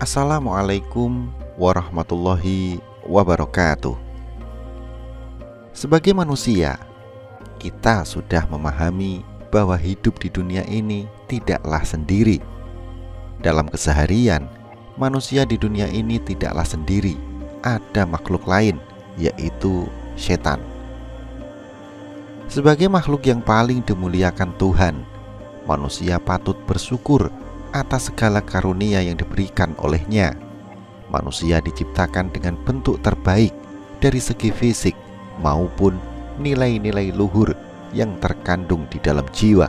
Assalamualaikum warahmatullahi wabarakatuh. Sebagai manusia, kita sudah memahami bahwa hidup di dunia ini tidaklah sendiri. Dalam keseharian, manusia di dunia ini tidaklah sendiri. Ada makhluk lain, yaitu setan. Sebagai makhluk yang paling dimuliakan Tuhan, manusia patut bersyukur atas segala karunia yang diberikan olehnya. Manusia diciptakan dengan bentuk terbaik dari segi fisik maupun nilai-nilai luhur yang terkandung di dalam jiwa.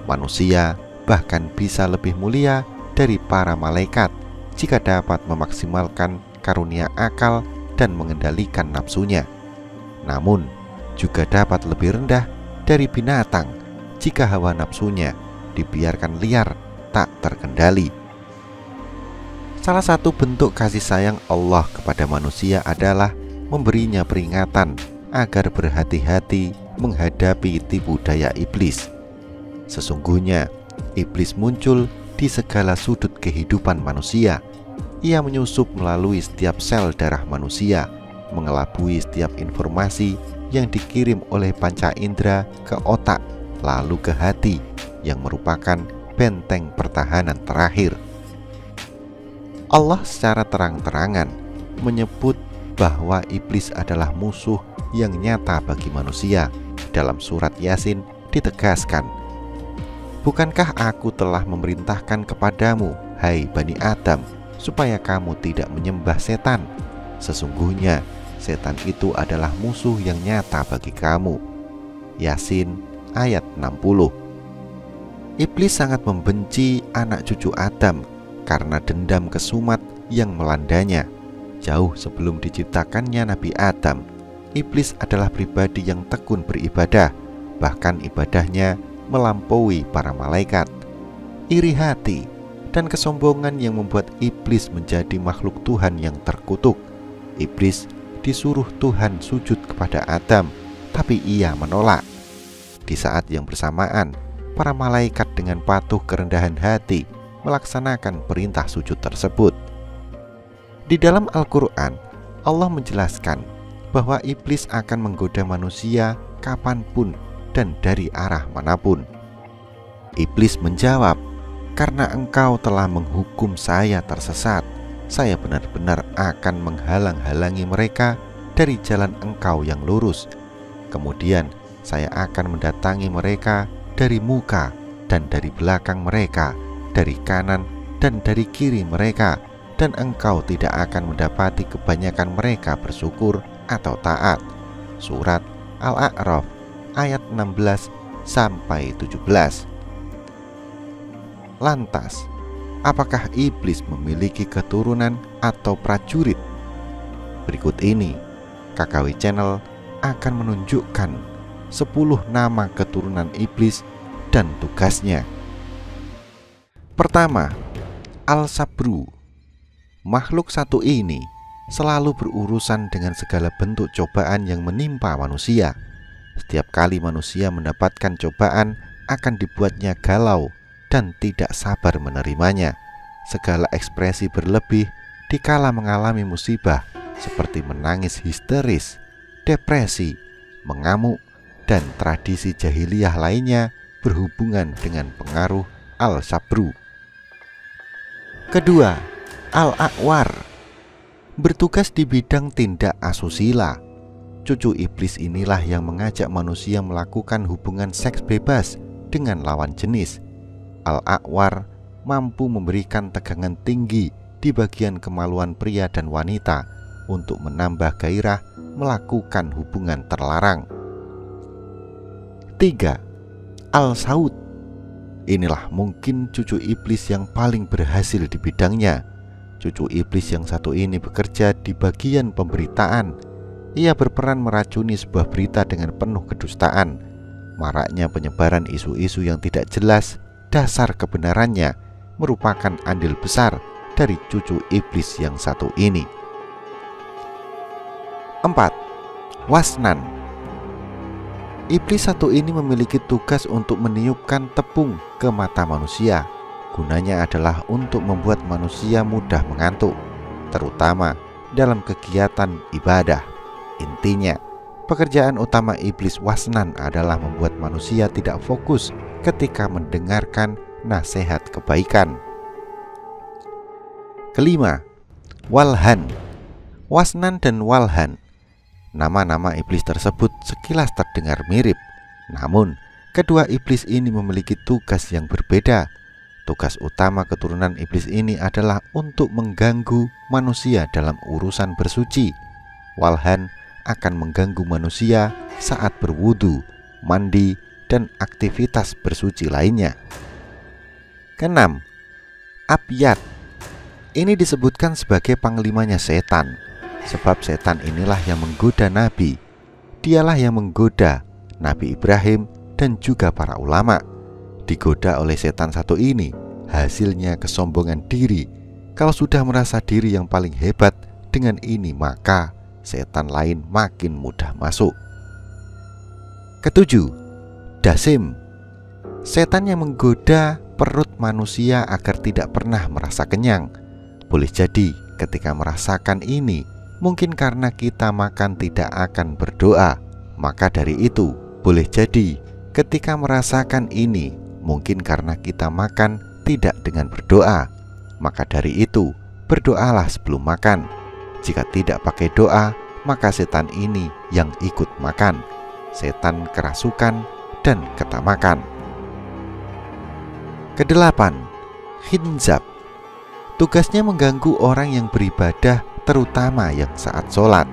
Manusia bahkan bisa lebih mulia dari para malaikat jika dapat memaksimalkan karunia akal dan mengendalikan nafsunya. Namun juga dapat lebih rendah dari binatang jika hawa nafsunya dibiarkan liar tak terkendali. Salah satu bentuk kasih sayang Allah kepada manusia adalah memberinya peringatan agar berhati-hati menghadapi tipu daya iblis. Sesungguhnya iblis muncul di segala sudut kehidupan manusia. Ia menyusup melalui setiap sel darah manusia, mengelabui setiap informasi yang dikirim oleh panca indera ke otak, lalu ke hati, yang merupakan benteng pertahanan terakhir. Allah secara terang-terangan menyebut bahwa iblis adalah musuh yang nyata bagi manusia. Dalam surat Yasin ditegaskan, "Bukankah aku telah memerintahkan kepadamu, hai Bani Adam, supaya kamu tidak menyembah setan? Sesungguhnya setan itu adalah musuh yang nyata bagi kamu." Yasin ayat 60. Iblis sangat membenci anak cucu Adam karena dendam kesumat yang melandanya. Jauh sebelum diciptakannya Nabi Adam, iblis adalah pribadi yang tekun beribadah, bahkan ibadahnya melampaui para malaikat. Iri hati dan kesombongan yang membuat iblis menjadi makhluk Tuhan yang terkutuk. Iblis disuruh Tuhan sujud kepada Adam, tapi ia menolak. Di saat yang bersamaan, para malaikat dengan patuh kerendahan hati melaksanakan perintah sujud tersebut. Di dalam Al-Quran, Allah menjelaskan bahwa iblis akan menggoda manusia kapanpun dan dari arah manapun. Iblis menjawab, "Karena engkau telah menghukum saya tersesat, saya benar-benar akan menghalang-halangi mereka dari jalan engkau yang lurus. Kemudian saya akan mendatangi mereka dari muka dan dari belakang mereka, dari kanan dan dari kiri mereka, dan engkau tidak akan mendapati kebanyakan mereka bersyukur atau taat." Surat Al-A'raf ayat 16 sampai 17. Lantas, apakah iblis memiliki keturunan atau prajurit? Berikut ini KKW Channel akan menunjukkan 10 nama keturunan iblis dan tugasnya. Pertama, Al-Sabru. Makhluk satu ini selalu berurusan dengan segala bentuk cobaan yang menimpa manusia. Setiap kali manusia mendapatkan cobaan, akan dibuatnya galau dan tidak sabar menerimanya. Segala ekspresi berlebih dikala mengalami musibah, seperti menangis histeris, depresi, mengamuk, dan tradisi jahiliyah lainnya berhubungan dengan pengaruh Al-Sabru. Kedua, Al-A'war. Bertugas di bidang tindak asusila. Cucu iblis inilah yang mengajak manusia melakukan hubungan seks bebas dengan lawan jenis. Al-A'war mampu memberikan tegangan tinggi di bagian kemaluan pria dan wanita untuk menambah gairah melakukan hubungan terlarang. 3. Al-Saud. Inilah mungkin cucu iblis yang paling berhasil di bidangnya. Cucu iblis yang satu ini bekerja di bagian pemberitaan. Ia berperan meracuni sebuah berita dengan penuh kedustaan. Maraknya penyebaran isu-isu yang tidak jelas dasar kebenarannya merupakan andil besar dari cucu iblis yang satu ini. 4. Wasnan. Iblis satu ini memiliki tugas untuk meniupkan tepung ke mata manusia. gunanya adalah untuk membuat manusia mudah mengantuk, terutama dalam kegiatan ibadah. Intinya, pekerjaan utama iblis wasnan adalah membuat manusia tidak fokus ketika mendengarkan nasihat kebaikan. Kelima, walhan. Wasnan dan walhan, nama-nama iblis tersebut sekilas terdengar mirip. Namun, kedua iblis ini memiliki tugas yang berbeda. Tugas utama keturunan iblis ini adalah untuk mengganggu manusia dalam urusan bersuci. Walhan akan mengganggu manusia saat berwudu, mandi, dan aktivitas bersuci lainnya. Keenam, Abyad. Ini disebutkan sebagai panglimanya setan, sebab setan inilah yang menggoda Nabi. Dialah yang menggoda Nabi Ibrahim dan juga para ulama. Digoda oleh setan satu ini, hasilnya kesombongan diri. Kalau sudah merasa diri yang paling hebat dengan ini, maka setan lain makin mudah masuk. Ketujuh, Dasim. Setan yang menggoda perut manusia agar tidak pernah merasa kenyang. Boleh jadi ketika merasakan ini, mungkin karena kita makan tidak akan berdoa. Maka dari itu, boleh jadi ketika merasakan ini, mungkin karena kita makan tidak dengan berdoa. Maka dari itu, berdoalah sebelum makan. Jika tidak pakai doa, maka setan ini yang ikut makan. Setan kerasukan dan ketamakan. Kedelapan, Khinzab. Tugasnya mengganggu orang yang beribadah, terutama yang saat sholat,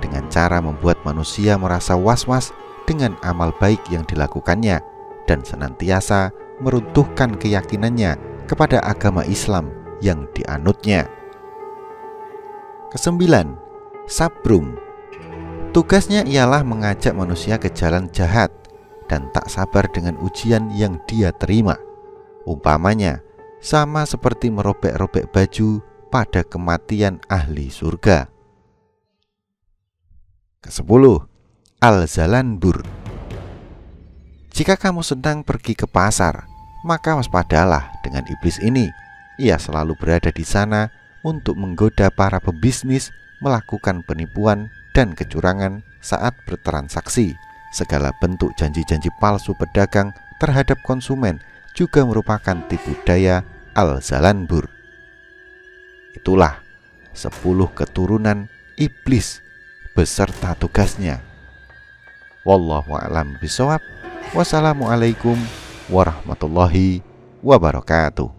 dengan cara membuat manusia merasa was-was dengan amal baik yang dilakukannya dan senantiasa meruntuhkan keyakinannya kepada agama Islam yang dianutnya. Kesembilan, Sabrum. Tugasnya ialah mengajak manusia ke jalan jahat dan tak sabar dengan ujian yang dia terima. Umpamanya, sama seperti merobek-robek baju pada kematian ahli surga. Kesepuluh, Al-Zalanbur. Jika kamu sedang pergi ke pasar, maka waspadalah dengan iblis ini. Ia selalu berada di sana untuk menggoda para pebisnis melakukan penipuan dan kecurangan saat bertransaksi. Segala bentuk janji-janji palsu pedagang terhadap konsumen juga merupakan tipu daya Al-Zalanbur. Itulah 10 keturunan iblis beserta tugasnya. Wallahu a'lam bishawab. Wassalamualaikum warahmatullahi wabarakatuh.